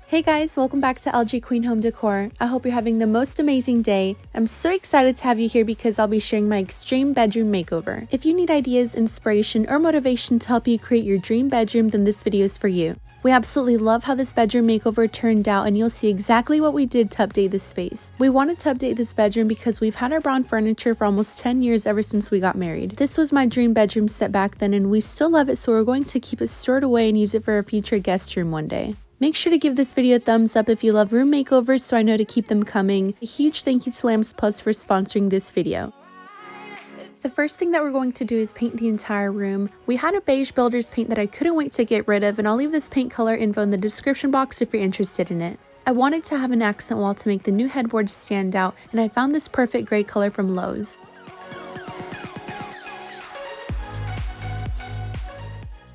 Hey guys, welcome back to LGQUEEN Home Decor. I hope you're having the most amazing day. I'm so excited to have you here because I'll be sharing my extreme bedroom makeover. If you need ideas, inspiration, or motivation to help you create your dream bedroom, then this video is for you. We absolutely love how this bedroom makeover turned out, and you'll see exactly what we did to update this space. We wanted to update this bedroom because we've had our brown furniture for almost 10 years ever since we got married. This was my dream bedroom set back then, and we still love it, so we're going to keep it stored away and use it for a future guest room one day. Make sure to give this video a thumbs up if you love room makeovers so I know to keep them coming. A huge thank you to Lamps Plus for sponsoring this video. The first thing that we're going to do is paint the entire room. We had a beige builder's paint that I couldn't wait to get rid of, and I'll leave this paint color info in the description box if you're interested in it. I wanted to have an accent wall to make the new headboard stand out, and I found this perfect gray color from Lowe's.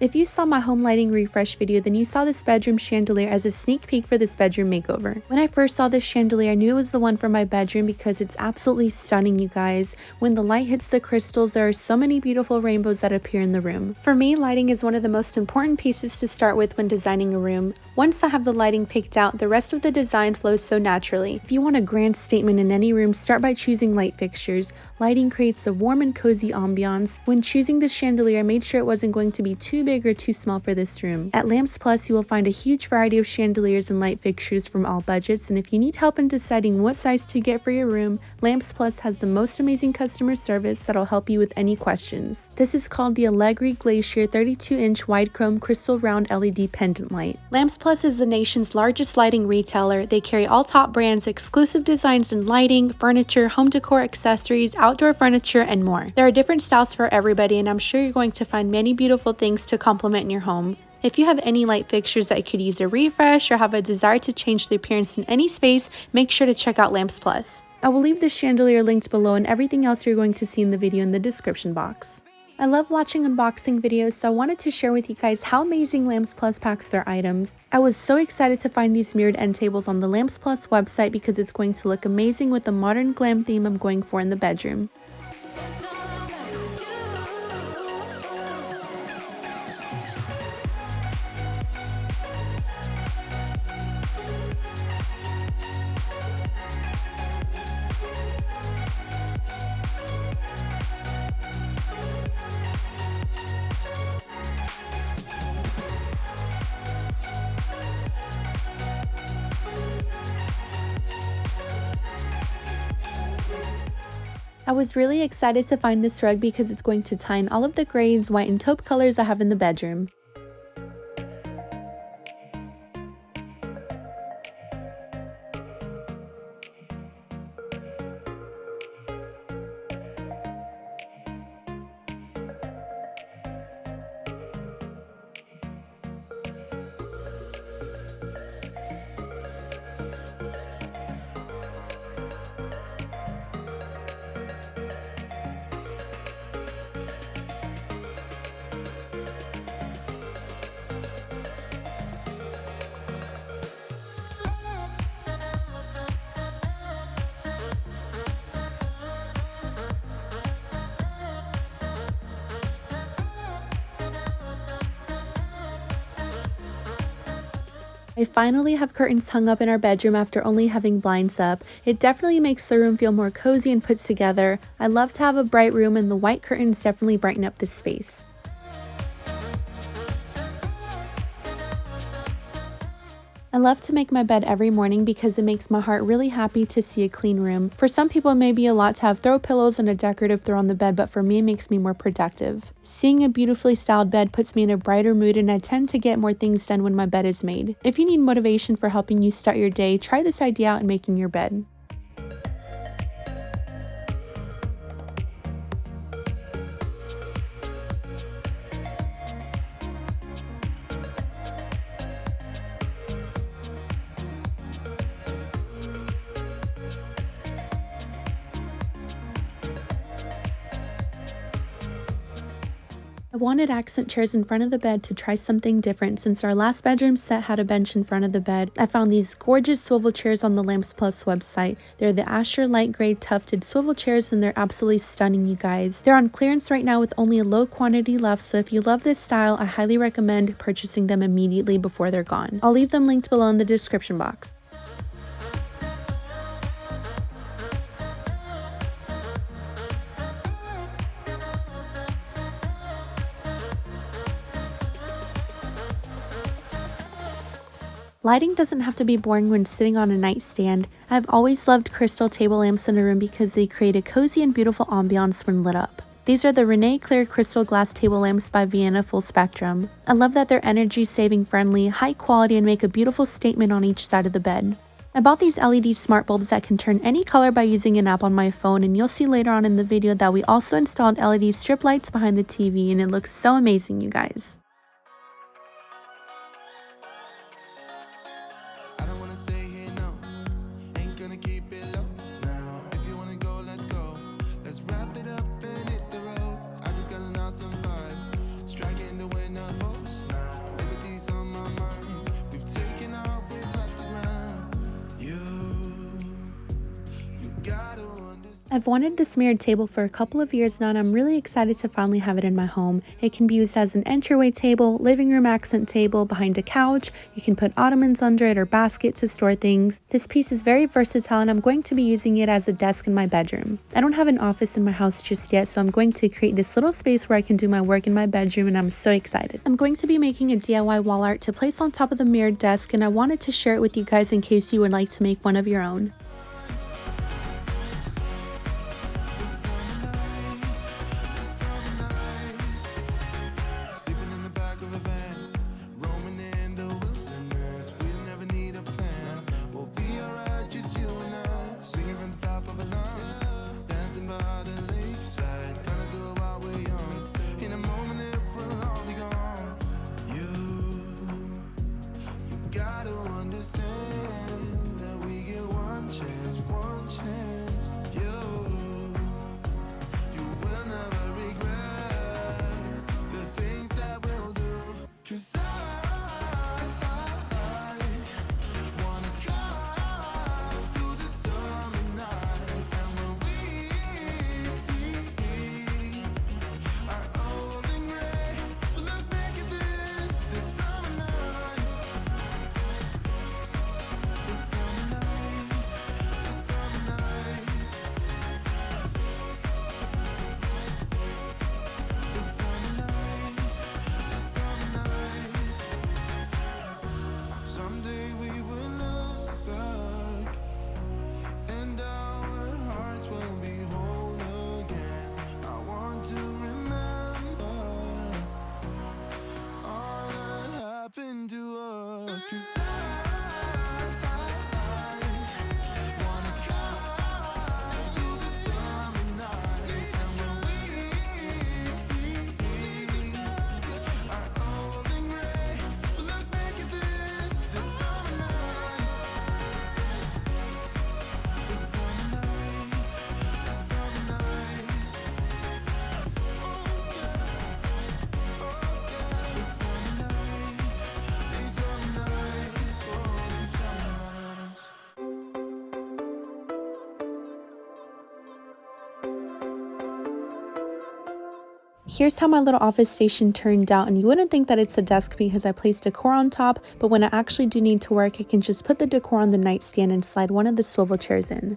If you saw my home lighting refresh video, then you saw this bedroom chandelier as a sneak peek for this bedroom makeover. When I first saw this chandelier, I knew it was the one for my bedroom because it's absolutely stunning, you guys. When the light hits the crystals, there are so many beautiful rainbows that appear in the room. For me, lighting is one of the most important pieces to start with when designing a room. Once I have the lighting picked out, the rest of the design flows so naturally. If you want a grand statement in any room, start by choosing light fixtures. Lighting creates a warm and cozy ambiance. When choosing this chandelier, I made sure it wasn't going to be too big or too small for this room. At Lamps Plus, you will find a huge variety of chandeliers and light fixtures from all budgets, and if you need help in deciding what size to get for your room, Lamps Plus has the most amazing customer service that'll help you with any questions. This is called the Allegri Glacier 32-inch wide chrome crystal round LED pendant light. Lamps Plus is the nation's largest lighting retailer. They carry all top brands, exclusive designs in lighting, furniture, home decor, accessories, outdoor furniture, and more. There are different styles for everybody, and I'm sure you're going to find many beautiful things to complement in your home. If you have any light fixtures that could use a refresh or have a desire to change the appearance in any space, make sure to check out Lamps Plus. I will leave the chandelier linked below and everything else you're going to see in the video in the description box. I love watching unboxing videos, so I wanted to share with you guys how amazing Lamps Plus packs their items. I was so excited to find these mirrored end tables on the Lamps Plus website because it's going to look amazing with the modern glam theme I'm going for in the bedroom. I was really excited to find this rug because it's going to tie in all of the grays, white, and taupe colors I have in the bedroom. I finally have curtains hung up in our bedroom after only having blinds up. It definitely makes the room feel more cozy and put together. I love to have a bright room, and the white curtains definitely brighten up this space. I love to make my bed every morning because it makes my heart really happy to see a clean room. For some people, it may be a lot to have throw pillows and a decorative throw on the bed, but for me, it makes me more productive. Seeing a beautifully styled bed puts me in a brighter mood, and I tend to get more things done when my bed is made. If you need motivation for helping you start your day, try this idea out in making your bed. I wanted accent chairs in front of the bed to try something different since our last bedroom set had a bench in front of the bed. I found these gorgeous swivel chairs on the Lamps Plus website. They're the Asher light gray tufted swivel chairs and they're absolutely stunning, you guys. They're on clearance right now with only a low quantity left, so if you love this style, I highly recommend purchasing them immediately before they're gone. I'll leave them linked below in the description box. Lighting doesn't have to be boring when sitting on a nightstand. I've always loved crystal table lamps in a room because they create a cozy and beautiful ambiance when lit up. These are the Renee Clear Crystal Glass Table Lamps by Vienna Full Spectrum. I love that they're energy saving friendly, high quality, and make a beautiful statement on each side of the bed. I bought these LED smart bulbs that can turn any color by using an app on my phone, and you'll see later on in the video that we also installed LED strip lights behind the TV, and it looks so amazing, you guys. I've wanted this mirrored table for a couple of years now, and I'm really excited to finally have it in my home. It can be used as an entryway table, living room accent table, behind a couch. You can put ottomans under it or basket to store things. This piece is very versatile and I'm going to be using it as a desk in my bedroom. I don't have an office in my house just yet, so I'm going to create this little space where I can do my work in my bedroom, and I'm so excited. I'm going to be making a DIY wall art to place on top of the mirrored desk, and I wanted to share it with you guys in case you would like to make one of your own. Here's how my little office station turned out, and you wouldn't think that it's a desk because I placed decor on top, but when I actually do need to work, I can just put the decor on the nightstand and slide one of the swivel chairs in.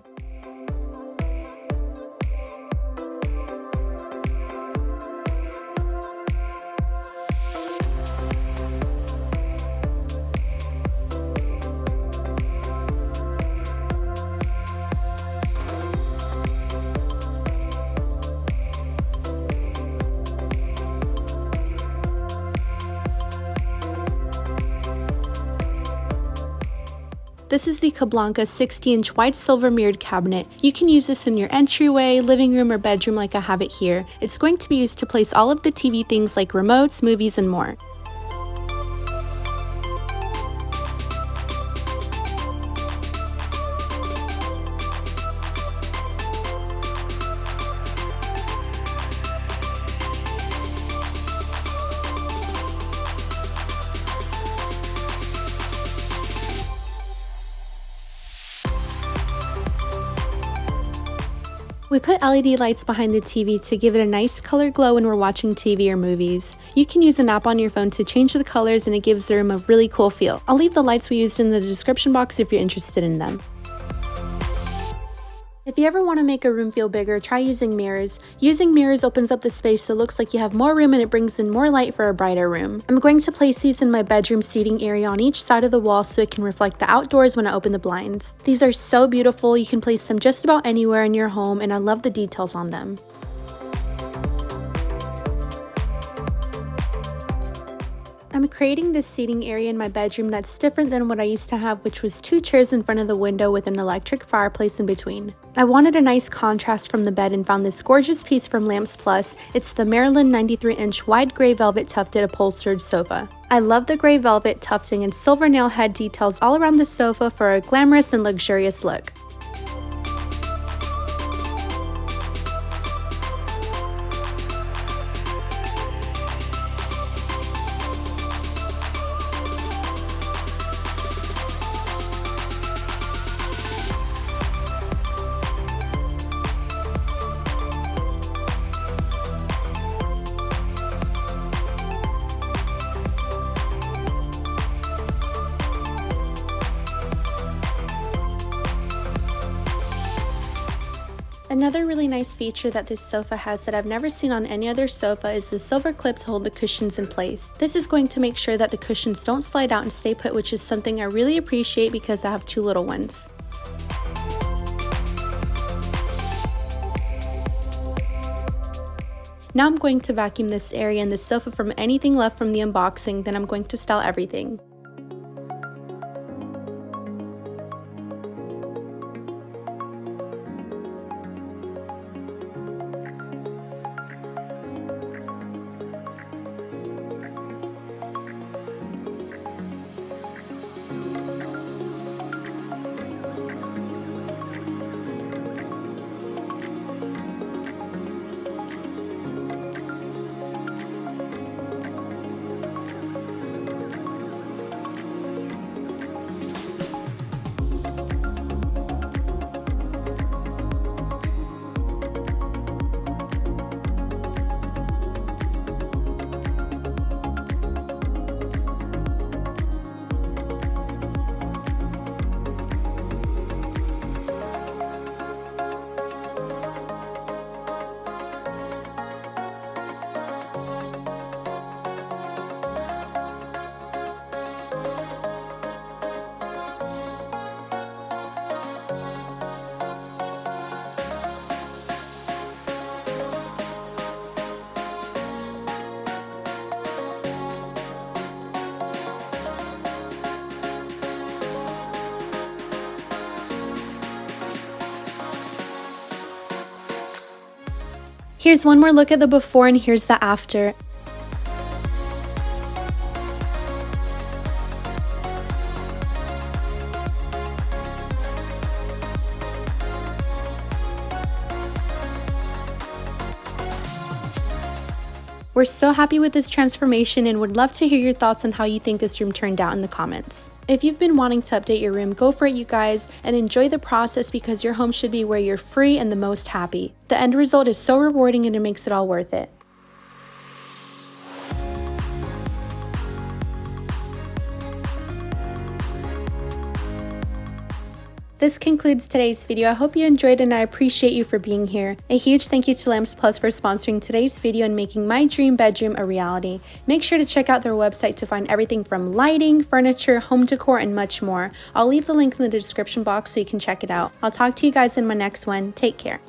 This is the Cablanca 60-inch white silver mirrored cabinet. You can use this in your entryway, living room, or bedroom like I have it here. It's going to be used to place all of the TV things like remotes, movies, and more. We put LED lights behind the TV to give it a nice color glow when we're watching TV or movies. You can use an app on your phone to change the colors and it gives the room a really cool feel. I'll leave the lights we used in the description box if you're interested in them. If you ever want to make a room feel bigger, try using mirrors. Using mirrors opens up the space so it looks like you have more room and it brings in more light for a brighter room. I'm going to place these in my bedroom seating area on each side of the wall so it can reflect the outdoors when I open the blinds. These are so beautiful, you can place them just about anywhere in your home and I love the details on them. I'm creating this seating area in my bedroom that's different than what I used to have, which was 2 chairs in front of the window with an electric fireplace in between. I wanted a nice contrast from the bed and found this gorgeous piece from Lamps Plus. It's the Maryland 93-inch wide gray velvet tufted upholstered sofa. I love the gray velvet tufting and silver nail head details all around the sofa for a glamorous and luxurious look. Another really nice feature that this sofa has that I've never seen on any other sofa is the silver clip to hold the cushions in place. This is going to make sure that the cushions don't slide out and stay put, which is something I really appreciate because I have 2 little ones. Now I'm going to vacuum this area and the sofa from anything left from the unboxing, then I'm going to style everything. Here's one more look at the before and here's the after. We're so happy with this transformation and would love to hear your thoughts on how you think this room turned out in the comments. If you've been wanting to update your room, go for it you guys, and enjoy the process because your home should be where you're free and the most happy. The end result is so rewarding and it makes it all worth it. This concludes today's video. I hope you enjoyed and I appreciate you for being here. A huge thank you to Lamps Plus for sponsoring today's video and making my dream bedroom a reality. Make sure to check out their website to find everything from lighting, furniture, home decor, and much more. I'll leave the link in the description box so you can check it out. I'll talk to you guys in my next one. Take care.